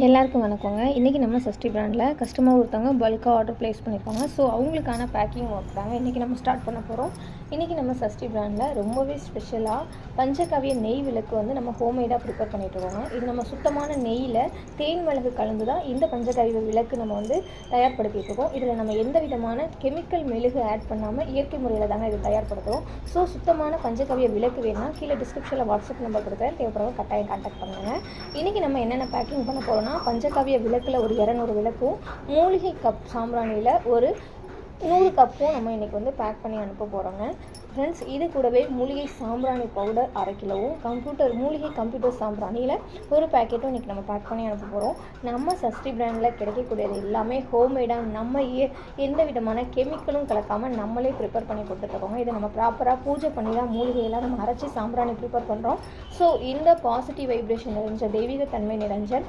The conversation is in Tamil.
எல்லாருக்கும் வணக்கங்க. இன்றைக்கி நம்ம சஷ்டி பிராண்டில் கஸ்டமர் ஒருத்தவங்க பல்காக ஆர்டர் ப்ளேஸ் பண்ணியிருக்காங்க. ஸோ அவங்களுக்கான பேக்கிங் ஒர்க் தாங்க இன்றைக்கி நம்ம ஸ்டார்ட் பண்ண போகிறோம். இன்றைக்கி நம்ம சஷ்டி பிராண்டில் ரொம்பவே ஸ்பெஷலாக பஞ்சகாவிய நெய் விளக்கு வந்து நம்ம ஹோம்மேடாக ப்ரிப்பேர் பண்ணிகிட்ருக்கோங்க. இது நம்ம சுத்தமான நெய்யில் தேன் மிளகு கலந்து தான் இந்த பஞ்சகாவிய விளக்கு நம்ம வந்து தயார்படுத்திகிட்ருக்கோம். இதில் நம்ம எந்த விதமான கெமிக்கல் மெழுகு ஆட் பண்ணாமல் இயற்கை முறையில் தாங்க இது தயார்படுத்துகிறோம். ஸோ சுத்தமான பஞ்சகாவிய விளக்கு வேணும்னா கீழே டிஸ்கிரிப்ஷனில் வாட்ஸ்அப் நம்பர் கொடுக்குறேன், தேவைப்படுறவங்க கட்டாயம் கான்டாக்ட் பண்ணுங்கள். இன்றைக்கி நம்ம என்னென்ன பேக்கிங் பண்ண போகிறோம், பஞ்சகாவிய விளக்கில் ஒரு 200 விளக்கும், மூலிகை கப் சாம்பிராணியில் ஒரு 100 கப்பும் நம்ம இன்றைக்கி வந்து பேக் பண்ணி அனுப்ப போகிறோங்க. ஃப்ரெண்ட்ஸ், இது கூடவே மூலிகை சாம்பிராணி பவுடர் 1/2 கிலோவும், மூலிகை கம்ப்யூட்டர் சாம்பிராணியில் ஒரு பேக்கெட்டும் இன்றைக்கி நம்ம பேக் பண்ணி அனுப்ப போகிறோம். நம்ம சஷ்டி பிராண்டில் கிடைக்கக்கூடியது எல்லாமே ஹோம்மேடாக நம்ம எந்த விதமான கெமிக்கலும் கலக்காமல் நம்மளே ப்ரிப்பேர் பண்ணி கொடுத்துட்ருக்கோங்க. இதை நம்ம ப்ராப்பராக பூஜை பண்ணி தான் மூலிகையெல்லாம் நம்ம அரைச்சி சாம்பிராணி ப்ரிப்பேர் பண்ணுறோம். ஸோ இந்த பாசிட்டிவ் வைப்ரேஷன் நிறைஞ்ச தெய்வீக தன்மை நிறைஞ்ச